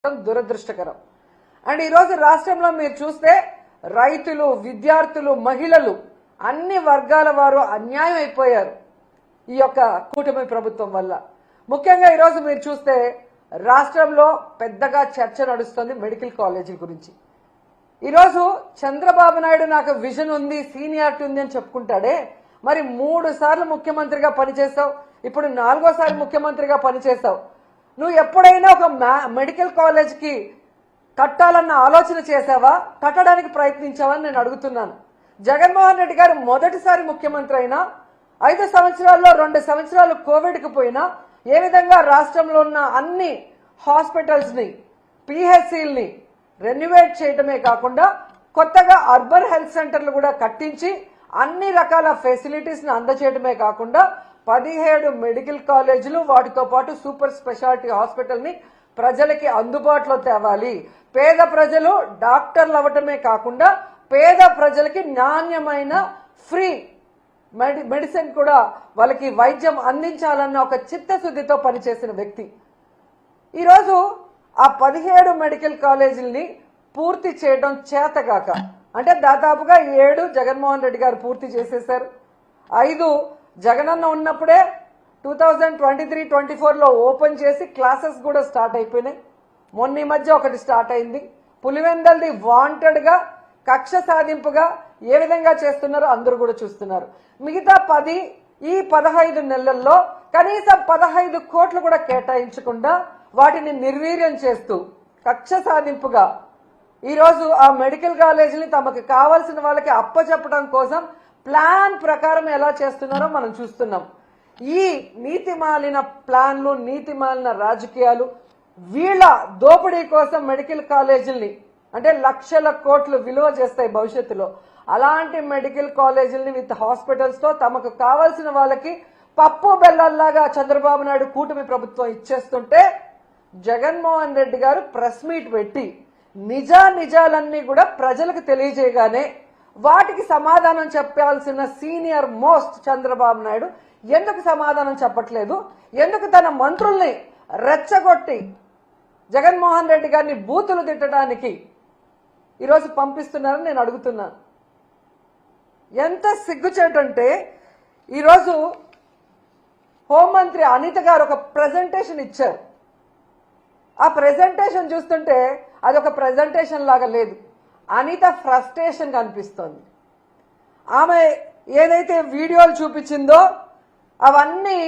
దురదృష్టకరం. అండ్ ఈరోజు రాష్ట్రంలో మీరు చూస్తే రైతులు, విద్యార్థులు, మహిళలు అన్ని వర్గాల వారు అన్యాయం అయిపోయారు ఈ యొక్క కూటమి ప్రభుత్వం వల్ల. ముఖ్యంగా ఈరోజు మీరు చూస్తే రాష్ట్రంలో పెద్దగా చర్చ నడుస్తుంది మెడికల్ కాలేజీల గురించి. ఈరోజు చంద్రబాబు నాయుడు నాకు విజన్ ఉంది, సీనియారిటీ ఉంది అని చెప్పుకుంటాడే, మరి 3 సార్లు ముఖ్యమంత్రిగా పనిచేసావు, ఇప్పుడు 4వ ముఖ్యమంత్రిగా పనిచేసావు. నువ్వు ఎప్పుడైనా ఒక మెడికల్ కాలేజ్కి కట్టాలన్న ఆలోచన చేసావా? కట్టడానికి ప్రయత్నించావని నేను అడుగుతున్నాను. జగన్మోహన్ రెడ్డి గారు మొదటిసారి ముఖ్యమంత్రి అయినా 5 సంవత్సరాల్లో 2 సంవత్సరాలు కోవిడ్కి పోయినా ఏ విధంగా రాష్ట్రంలో ఉన్న అన్ని హాస్పిటల్స్ని, పిహెచ్సిల్ని రెన్యువేట్ చేయడమే కాకుండా కొత్తగా అర్బన్ హెల్త్ సెంటర్లు కూడా కట్టించి అన్ని రకాల ఫెసిలిటీస్ని అందజేయడమే కాకుండా 17 మెడికల్ కాలేజీలు, వాటితో పాటు సూపర్ స్పెషాలిటీ హాస్పిటల్ని ప్రజలకి అందుబాటులో తేవాలి. పేద ప్రజలు డాక్టర్లు అవ్వటమే కాకుండా పేద ప్రజలకి నాణ్యమైన ఫ్రీ మెడిసిన్ కూడా వాళ్ళకి వైద్యం అందించాలన్న ఒక చిత్తశుద్ధితో పనిచేసిన వ్యక్తి. ఈరోజు ఆ 17 మెడికల్ కాలేజీలని పూర్తి చేయడం చేతగాక, అంటే దాదాపుగా 7 జగన్మోహన్ రెడ్డి గారు పూర్తి చేసేశారు. 5 జగనన్న ఉన్నప్పుడే 2023-24లో ఓపెన్ చేసి క్లాసెస్ కూడా స్టార్ట్ అయిపోయినాయి. మొన్న ఈ మధ్య ఒకటి స్టార్ట్ అయింది. పులివెందల్ది వాంటెడ్గా కక్ష సాధింపుగా ఏ విధంగా చేస్తున్నారో అందరూ కూడా చూస్తున్నారు. మిగతా 10 ఈ 15 నెలల్లో కనీసం 15 కోట్లు కూడా కేటాయించకుండా వాటిని నిర్వీర్యం చేస్తూ కక్ష సాధింపుగా ఈరోజు ఆ మెడికల్ కాలేజీని తమకు కావాల్సిన వాళ్ళకి అప్పచెప్పడం కోసం ప్లాన్ ప్రకారం ఎలా చేస్తున్నారో మనం చూస్తున్నాం. ఈ నీతిమాలిన ప్లాన్లు, నీతిమాలిన రాజకీయాలు, వీళ్ళ దోపిడీ కోసం మెడికల్ కాలేజీల్ని అంటే లక్షల కోట్లు విలువ చేస్తాయి భవిష్యత్తులో. అలాంటి మెడికల్ కాలేజీల్ని విత్ హాస్పిటల్స్తో తమకు కావాల్సిన వాళ్ళకి పప్పు బెల్లల్లాగా చంద్రబాబు నాయుడు కూటమి ప్రభుత్వం ఇచ్చేస్తుంటే జగన్మోహన్ రెడ్డి గారు ప్రెస్ మీట్ పెట్టి నిజాలన్నీ కూడా ప్రజలకు తెలియజేయగానే వాటికి సమాధానం చెప్పాల్సిన సీనియర్ మోస్ట్ చంద్రబాబు నాయుడు ఎందుకు సమాధానం చెప్పట్లేదు? ఎందుకు తన మంత్రుల్ని రెచ్చగొట్టి జగన్మోహన్ రెడ్డి గారిని బూతులు తిట్టడానికి ఈరోజు పంపిస్తున్నారని నేను అడుగుతున్నాను. ఎంత సిగ్గుచేటంటే ఈరోజు హోంమంత్రి అనిత గారు ఒక ప్రెజెంటేషన్ ఇచ్చారు. ఆ ప్రెజెంటేషన్ చూస్తుంటే అది ఒక ప్రెజెంటేషన్ లాగా లేదు, అనిత ఫ్రస్ట్రేషన్ కనిపిస్తోంది. ఆమె ఏదైతే వీడియోలు చూపించిందో అవన్నీ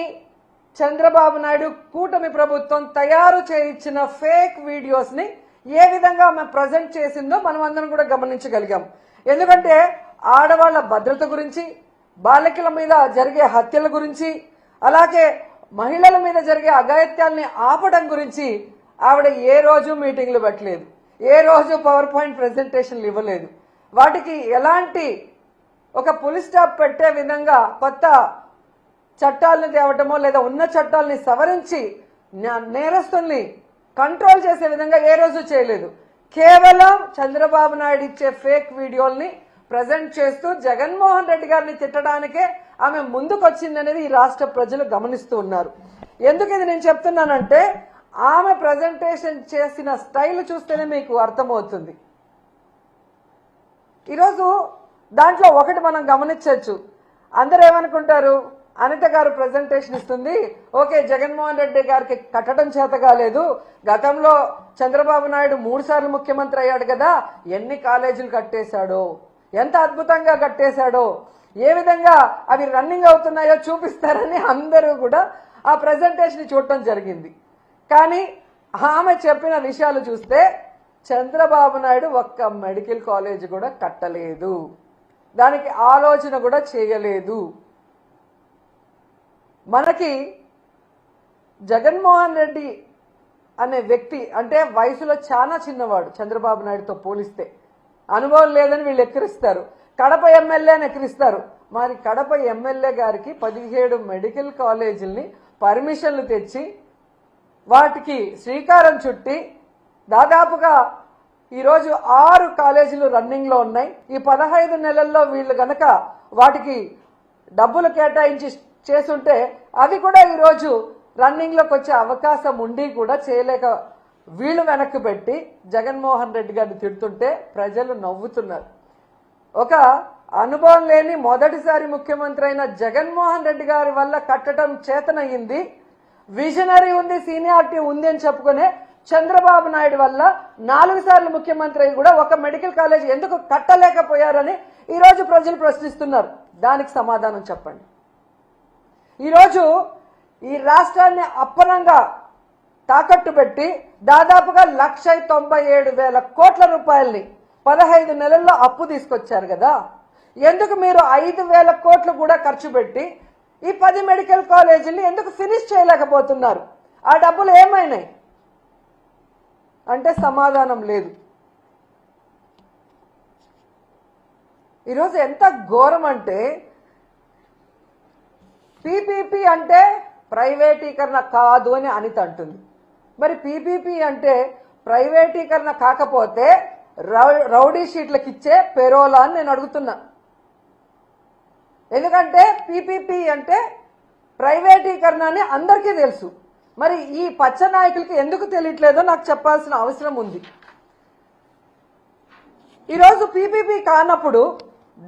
చంద్రబాబు నాయుడు కూటమి ప్రభుత్వం తయారు చేయించిన ఫేక్ వీడియోస్ని ఏ విధంగా ఆమె ప్రజెంట్ చేసిందో మనం అందరం కూడా గమనించగలిగాం. ఎందుకంటే ఆడవాళ్ల భద్రత గురించి, బాలికల మీద జరిగే హత్యల గురించి, అలాగే మహిళల మీద జరిగే అఘాయిత్యాల్ని ఆపడం గురించి ఆవిడ ఏ రోజు మీటింగ్లు పెట్టలేదు, ఏ రోజు పవర్ పాయింట్ ప్రెజెంటేషన్లు ఇవ్వలేదు. వాటికి ఎలాంటి ఒక పులి స్టాప్ పెట్టే విధంగా కొత్త చట్టాలను తేవటమో లేదా ఉన్న చట్టాలని సవరించి నేరస్తుల్ని కంట్రోల్ చేసే విధంగా ఏ రోజు చేయలేదు. కేవలం చంద్రబాబు నాయుడు ఇచ్చే ఫేక్ వీడియోల్ని ప్రజెంట్ చేస్తూ జగన్మోహన్ రెడ్డి గారిని తిట్టడానికే ఆమె ముందుకొచ్చిందనేది ఈ రాష్ట్ర ప్రజలు గమనిస్తూ ఉన్నారు. ఎందుకు ఇది నేను చెప్తున్నానంటే ఆమె ప్రజెంటేషన్ చేసిన స్టైల్ చూస్తేనే మీకు అర్థమవుతుంది. ఈరోజు దాంట్లో ఒకటి మనం గమనించవచ్చు. అందరూ ఏమనుకుంటారు, అనిత గారు ప్రెజెంటేషన్ ఇస్తుంది, ఓకే జగన్మోహన్ రెడ్డి గారికి కట్టడం చేత కాలేదు, గతంలో చంద్రబాబు నాయుడు 3 సార్లు ముఖ్యమంత్రి అయ్యాడు కదా, ఎన్ని కాలేజీలు కట్టేశాడో, ఎంత అద్భుతంగా కట్టేశాడో, ఏ విధంగా అవి రన్నింగ్ అవుతున్నాయో చూపిస్తారని అందరూ కూడా ఆ ప్రెజెంటేషన్ చూడటం జరిగింది. కానీ ఆమె చెప్పిన విషయాలు చూస్తే చంద్రబాబు నాయుడు ఒక్క మెడికల్ కాలేజ్ కూడా కట్టలేదు, దానికి ఆలోచన కూడా చేయలేదు. మనకి జగన్మోహన్ రెడ్డి అనే వ్యక్తి అంటే వయసులో చాలా చిన్నవాడు చంద్రబాబు నాయుడుతో పోలిస్తే, అనుభవం లేదని వీళ్ళు ఎక్కిరిస్తారు, కడప ఎమ్మెల్యేని ఎక్కిరిస్తారు. మరి కడప ఎమ్మెల్యే గారికి 17 మెడికల్ కాలేజీల్ని పర్మిషన్లు తెచ్చి వాటికి శ్రీకారం చుట్టి దాదాపుగా ఈరోజు 6 కాలేజీలు రన్నింగ్లో ఉన్నాయి. ఈ 15 నెలల్లో వీళ్ళు గనక వాటికి డబ్బులు కేటాయించి చేసుంటే అవి కూడా ఈరోజు రన్నింగ్లోకి వచ్చే అవకాశం ఉండి కూడా వీళ్ళు వెనక్కి పెట్టి జగన్మోహన్ రెడ్డి గారిని తిడుతుంటే ప్రజలు నవ్వుతున్నారు. ఒక అనుభవం లేని మొదటిసారి ముఖ్యమంత్రి అయిన జగన్మోహన్ రెడ్డి గారి వల్ల కట్టడం చేతనయ్యింది, విజనరీ ఉంది, సీనియారిటీ ఉంది అని చెప్పుకునే చంద్రబాబు నాయుడు వల్ల 4 సార్లు ముఖ్యమంత్రి అయి కూడా ఒక మెడికల్ కాలేజ్ ఎందుకు కట్టలేకపోయారని ఈరోజు ప్రజలు ప్రశ్నిస్తున్నారు. దానికి సమాధానం చెప్పండి. ఈరోజు ఈ రాష్ట్రాన్ని అప్పనంగా తాకట్టు పెట్టి దాదాపుగా 1,97,000 కోట్ల రూపాయల్ని 15 నెలల్లో అప్పు తీసుకొచ్చారు కదా. ఎందుకు మీరు 5,000 కోట్లు కూడా ఖర్చు పెట్టి ఈ 10 మెడికల్ కాలేజీని ఎందుకు ఫినిష్ చేయలేకపోతున్నారు? ఆ డబ్బులు ఏమైనాయి అంటే సమాధానం లేదు. ఈరోజు ఎంత ఘోరం అంటే పీపీపీ అంటే ప్రైవేటీకరణ కాదు అని అనిత అంటుంది. మరి పీపీపీ అంటే ప్రైవేటీకరణ కాకపోతే రౌడీ షీట్లకు ఇచ్చే పెరోలా అని నేను అడుగుతున్నా. ఎందుకంటే పీపీపీ అంటే ప్రైవేటీకరణ అని అందరికీ తెలుసు. మరి ఈ పచ్చ నాయకులకి ఎందుకు తెలియట్లేదో నాకు చెప్పాల్సిన అవసరం ఉంది. ఈరోజు పీపీపీ కానప్పుడు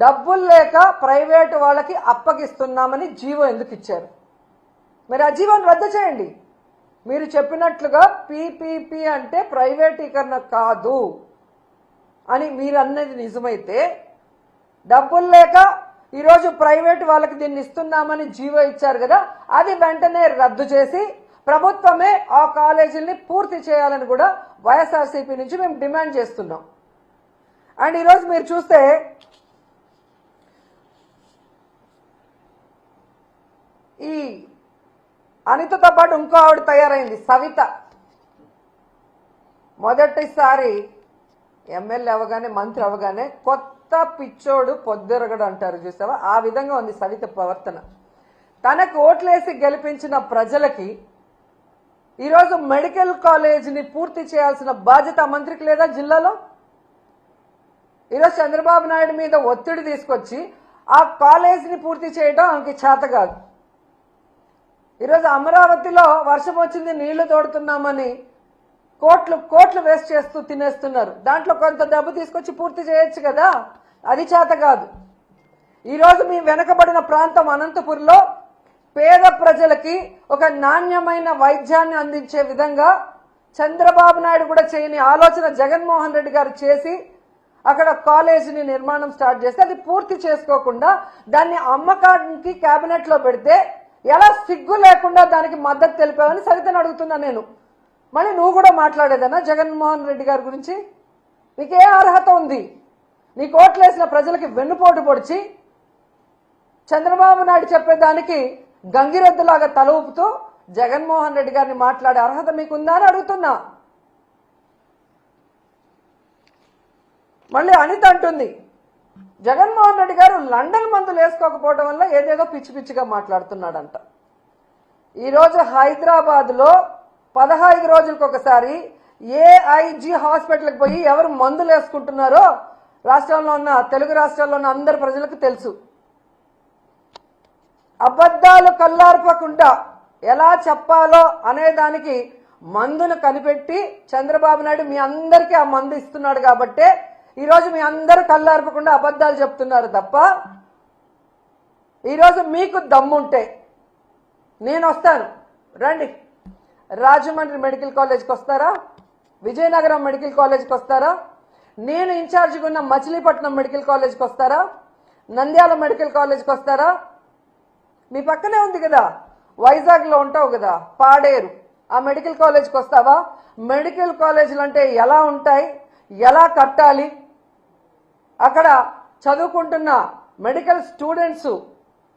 డబ్బులు లేక ప్రైవేటు వాళ్ళకి అప్పగిస్తున్నామని జీవో ఎందుకు ఇచ్చారు? మరి ఆ జీవోని రద్దు చేయండి. మీరు చెప్పినట్లుగా పీపీపీ అంటే ప్రైవేటీకరణ కాదు అని మీరు అన్నది నిజమైతే, డబ్బులు లేక ఈరోజు ప్రైవేటు వాళ్ళకి దీన్ని ఇస్తున్నామని జీవో ఇచ్చారు కదా, అది వెంటనే రద్దు చేసి ప్రభుత్వమే ఆ కాలేజీల్ని పూర్తి చేయాలని కూడా వైఎస్ఆర్సీపీ నుంచి మేము డిమాండ్ చేస్తున్నాం. అండ్ ఈరోజు మీరు చూస్తే ఈ అనితతో పాటు ఇంకో ఆవిడ తయారైంది, సవిత. మొదటిసారి ఎమ్మెల్యే అవగానే, మంత్రి అవగానే కొత్త పిచ్చోడు పొద్దురగడు అంటారు చూసావా, ఆ విధంగా ఉంది సవిత ప్రవర్తన. తనకు ఓట్లేసి గెలిపించిన ప్రజలకి ఈరోజు మెడికల్ కాలేజీని పూర్తి చేయాల్సిన బాధ్యత మంత్రికి లేదా జిల్లాలో? ఈరోజు చంద్రబాబు నాయుడు మీద ఒత్తిడి తీసుకొచ్చి ఆ కాలేజీని పూర్తి చేయడం ఆమెకి చేత కాదు. ఈరోజు అమరావతిలో వర్షం వచ్చింది, నీళ్లు తోడుతున్నామని కోట్లు వేస్ట్ చేస్తూ తినేస్తున్నారు. దాంట్లో కొంత డబ్బు తీసుకొచ్చి పూర్తి చేయొచ్చు కదా, అది చేత కాదు. ఈరోజు మీ వెనకబడిన ప్రాంతం అనంతపురంలో పేద ప్రజలకి ఒక నాణ్యమైన వైద్యాన్ని అందించే విధంగా చంద్రబాబు నాయుడు కూడా చేయని ఆలోచన జగన్మోహన్ రెడ్డి గారు చేసి అక్కడ కాలేజీని నిర్మాణం స్టార్ట్ చేస్తే అది పూర్తి చేసుకోకుండా దాన్ని అమ్మకానికి కేబినెట్ లో పెడితే ఎలా సిగ్గు లేకుండా దానికి మద్దతు తెలిపావని సవితను అడుగుతున్నా నేను. మళ్ళీ నువ్వు కూడా మాట్లాడేదన్నా జగన్మోహన్ రెడ్డి గారి గురించి? నీకే అర్హత ఉంది? నీ కోట్లేసిన ప్రజలకి వెన్నుపోటు పొడిచి చంద్రబాబు నాయుడు చెప్పేదానికి గంగిరెద్దులాగా తల ఊపుతూ జగన్మోహన్ రెడ్డి గారిని మాట్లాడే అర్హత మీకుందా అని అడుగుతున్నా. మళ్ళీ అనిత అంటుంది జగన్మోహన్ రెడ్డి గారు లండన్ మందులు వేసుకోకపోవడం వల్ల ఏదేదో పిచ్చి పిచ్చిగా మాట్లాడుతున్నాడంట. ఈరోజు హైదరాబాద్లో 15 రోజులకు ఒకసారి ఏఐజీ హాస్పిటల్కి పోయి ఎవరు మందులు వేసుకుంటున్నారో రాష్ట్రంలో ఉన్న, తెలుగు రాష్ట్రాల్లో ఉన్న అందరి ప్రజలకు తెలుసు. అబద్ధాలు కల్లార్పకుండా ఎలా చెప్పాలో అనేదానికి మందును కనిపెట్టి చంద్రబాబు నాయుడు మీ అందరికీ ఆ మందు ఇస్తున్నాడు కాబట్టే ఈరోజు మీ అందరూ కళ్ళార్పకుండా అబద్ధాలు చెప్తున్నారు తప్ప, ఈరోజు మీకు దమ్ముంటే నేను వస్తాను, రండి. రాజమండ్రి మెడికల్ కాలేజ్కి వస్తారా? విజయనగరం మెడికల్ కాలేజ్కి వస్తారా? నేను ఇన్ఛార్జిగా ఉన్న మచిలీపట్నం మెడికల్ కాలేజ్కి వస్తారా? నంద్యాల మెడికల్ కాలేజ్కి వస్తారా? మీ పక్కనే ఉంది కదా, వైజాగ్లో ఉంటావు కదా, పాడేరు, ఆ మెడికల్ కాలేజ్కి వస్తావా? మెడికల్ కాలేజీలు అంటే ఎలా ఉంటాయి, ఎలా కట్టాలి, అక్కడ చదువుకుంటున్న మెడికల్ స్టూడెంట్స్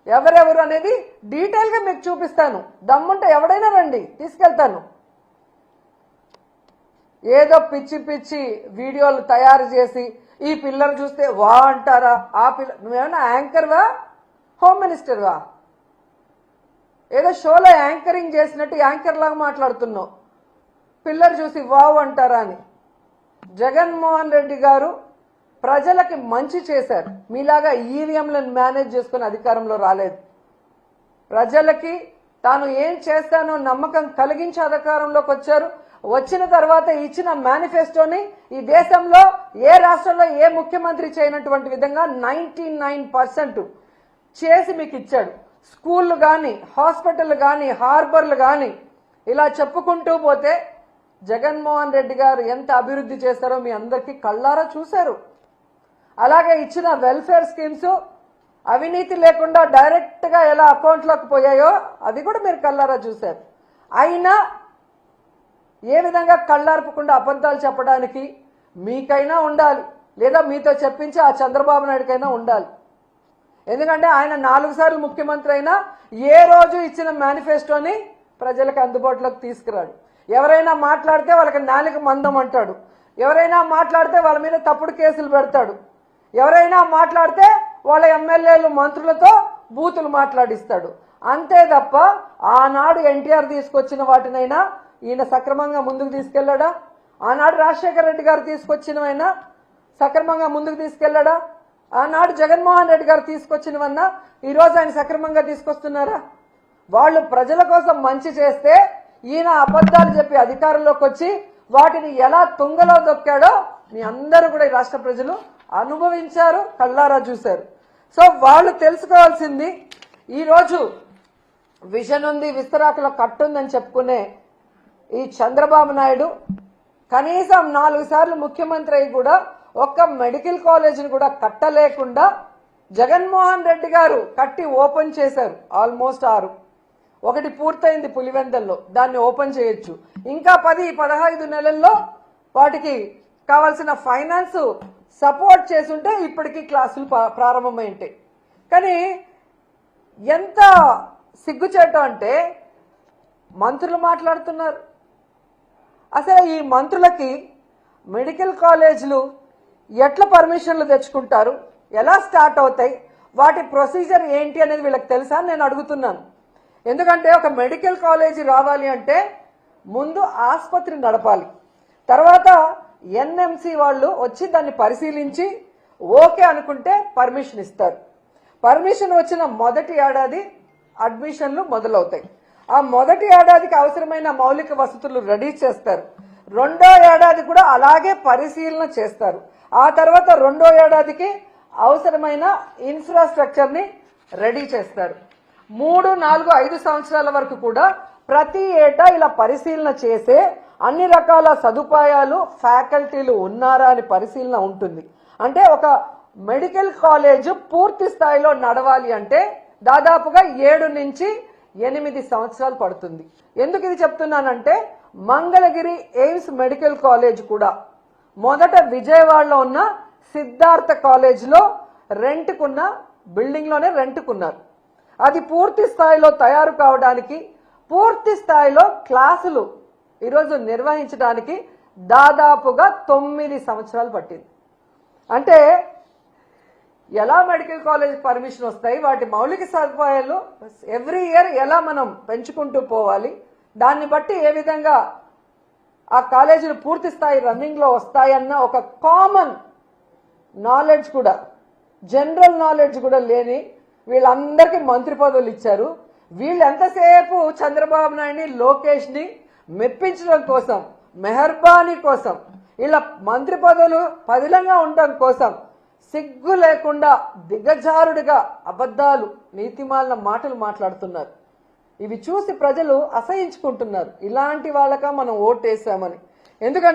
ఎవరెవరు అనేది డీటెయిల్గా మీకు చూపిస్తాను. దమ్ముంటే ఎవడైనా రండి, తీసుకెళ్తాను. ఏదో పిచ్చి పిచ్చి వీడియోలు తయారు చేసి ఈ పిల్లలు చూస్తే వా అంటారా? ఆ పిల్ల నువ్వేమన్నా యాంకర్వా, హోమ్ మినిస్టర్వా? ఏదో షోలో యాంకరింగ్ చేసినట్టు యాంకర్ లాగా మాట్లాడుతున్నావు. పిల్లలు చూసి వావ్ అంటారా అని. జగన్మోహన్ రెడ్డి గారు ప్రజలకి మంచి చేశారు. మీలాగా ఈవీఎంలను మేనేజ్ చేసుకుని అధికారంలో రాలేదు. ప్రజలకి తాను ఏం చేస్తానో నమ్మకం కలిగించి అధికారంలోకి వచ్చారు. వచ్చిన తర్వాత ఇచ్చిన మేనిఫెస్టోని ఈ దేశంలో ఏ రాష్ట్రంలో ఏ ముఖ్యమంత్రి చేయనటువంటి విధంగా 99% చేసి మీకు ఇచ్చాడు. స్కూళ్ళు కానీ, హాస్పిటల్ కానీ, హార్బర్లు కానీ, ఇలా చెప్పుకుంటూ పోతే జగన్మోహన్ రెడ్డి గారు ఎంత అభివృద్ధి చేశారో మీ అందరికీ కళ్ళారా చూశారు. అలాగే ఇచ్చిన వెల్ఫేర్ స్కీమ్స్ అవినీతి లేకుండా డైరెక్ట్ గా ఎలా అకౌంట్లోకి పోయాయో అది కూడా మీరు కళ్ళారా చూశారు. అయినా ఏ విధంగా కళ్ళార్పకుండా అబద్ధాలు చెప్పడానికి మీకైనా ఉండాలి, లేదా మీతో చెప్పించి ఆ చంద్రబాబు నాయుడుకైనా ఉండాలి. ఎందుకంటే ఆయన 4 సార్లు ముఖ్యమంత్రి అయినా ఏ రోజు ఇచ్చిన మేనిఫెస్టోని ప్రజలకు అందుబాటులోకి తీసుకురాడు. ఎవరైనా మాట్లాడితే వాళ్ళకి నాలుక మందం అంటాడు, ఎవరైనా మాట్లాడితే వాళ్ళ మీద తప్పుడు కేసులు పెడతాడు, ఎవరైనా మాట్లాడితే వాళ్ళ ఎమ్మెల్యేలు మంత్రులతో బూతులు మాట్లాడిస్తాడు. అంతే తప్ప ఆనాడు ఎన్టీఆర్ తీసుకొచ్చిన వాటినైనా ఈయన సక్రమంగా ముందుకు తీసుకెళ్లాడా? ఆనాడు రాజశేఖర రెడ్డి గారు తీసుకొచ్చినవైనా సక్రమంగా ముందుకు తీసుకెళ్లాడా? ఆనాడు జగన్మోహన్ రెడ్డి గారు తీసుకొచ్చినవన్నా ఈరోజు ఆయన సక్రమంగా తీసుకొస్తున్నారా? వాళ్ళు ప్రజల కోసం మంచి చేస్తే ఈయన అబద్ధాలు చెప్పి అధికారంలోకి వచ్చి వాటిని ఎలా తుంగలో దొక్కాడో మీ అందరూ కూడా ఈ రాష్ట్ర ప్రజలు అనుభవించారు, కళ్ళారా చూశారు. సో వాళ్ళు తెలుసుకోవాల్సింది, ఈరోజు విజన్ ఉంది, విస్తరాకులో కట్టుందని చెప్పుకునే ఈ చంద్రబాబు నాయుడు కనీసం 4 సార్లు ముఖ్యమంత్రి అయి కూడా ఒక్క మెడికల్ కాలేజీని కూడా కట్టలేకుండా జగన్మోహన్ రెడ్డి గారు కట్టి ఓపెన్ చేశారు. ఆల్మోస్ట్ 6, ఒకటి పూర్తయింది పులివెందల్లో, దాన్ని ఓపెన్ చేయొచ్చు. ఇంకా 10-15 నెలల్లో వాటికి కావాల్సిన ఫైనాన్స్ సపోర్ట్ చేసుంటే ఇప్పటికీ క్లాసులు ప్రారంభమై ఉంటాయి. కానీ ఎంత సిగ్గుచేట అంటే మంత్రులు మాట్లాడుతున్నారు. అసలు ఈ మంత్రులకి మెడికల్ కాలేజీలు ఎట్లా పర్మిషన్లు తెచ్చుకుంటారు, ఎలా స్టార్ట్ అవుతాయి, వాటి ప్రొసీజర్ ఏంటి అనేది వీళ్ళకి తెలుసా నేను అడుగుతున్నాను. ఎందుకంటే ఒక మెడికల్ కాలేజీ రావాలి అంటే ముందు ఆసుపత్రి నడపాలి, తర్వాత ఎన్ఎంసి వాళ్ళు వచ్చి దాన్ని పరిశీలించి ఓకే అనుకుంటే పర్మిషన్ ఇస్తారు. పర్మిషన్ వచ్చిన మొదటి ఏడాది అడ్మిషన్లు మొదలవుతాయి. ఆ మొదటి ఏడాదికి అవసరమైన మౌలిక వసతులు రెడీ చేస్తారు. 2వ ఏడాది కూడా అలాగే పరిశీలన చేస్తారు. ఆ తర్వాత 2వ ఏడాదికి అవసరమైన ఇన్ఫ్రాస్ట్రక్చర్ని రెడీ చేస్తారు. 3, 4, 5 సంవత్సరాల వరకు కూడా ప్రతి ఏటా ఇలా పరిశీలన చేసే అన్ని రకాల సదుపాయాలు, ఫ్యాకల్టీలు ఉన్నారా అని పరిశీలన ఉంటుంది. అంటే ఒక మెడికల్ కాలేజ్ పూర్తి స్థాయిలో నడవాలి అంటే దాదాపుగా 7 నుంచి 8 సంవత్సరాలు పడుతుంది. ఎందుకు ఇది చెప్తున్నానంటే మంగళగిరి ఎయిమ్స్ మెడికల్ కాలేజ్ కూడా మొదట విజయవాడలో ఉన్న సిద్ధార్థ కాలేజ్లో రెంట్కున్న బిల్డింగ్లోనే రెంట్కున్నారు. అది పూర్తి స్థాయిలో తయారు కావడానికి, పూర్తి స్థాయిలో క్లాసులు ఈరోజు నిర్వహించడానికి దాదాపుగా 9 సంవత్సరాలు పట్టింది. అంటే ఎలా మెడికల్ కాలేజ్ పర్మిషన్ వస్తాయి, వాటి మౌలిక సదుపాయాలు ఎవ్రీ ఇయర్ ఎలా మనం పెంచుకుంటూ పోవాలి, దాన్ని బట్టి ఏ విధంగా ఆ కాలేజీలు పూర్తి స్థాయి రన్నింగ్లో వస్తాయన్న ఒక కామన్ నాలెడ్జ్ కూడా, జనరల్ నాలెడ్జ్ కూడా లేని వీళ్ళందరికీ మంత్రి పదవులు ఇచ్చారు. వీళ్ళు ఎంతసేపు చంద్రబాబు నాయుడిని, లోకేష్ని మెప్పించడం కోసం, మెహర్బానీ కోసం, ఇలా మంత్రి పదవులు పదిలంగా ఉండడం కోసం సిగ్గు లేకుండా దిగజారుడిగా అబద్ధాలు, నీతిమాలిన మాటలు మాట్లాడుతున్నారు. ఇవి చూసి ప్రజలు అసహించుకుంటున్నారు. ఇలాంటి వాళ్ళక మనం ఓటేసామని. ఎందుకంటే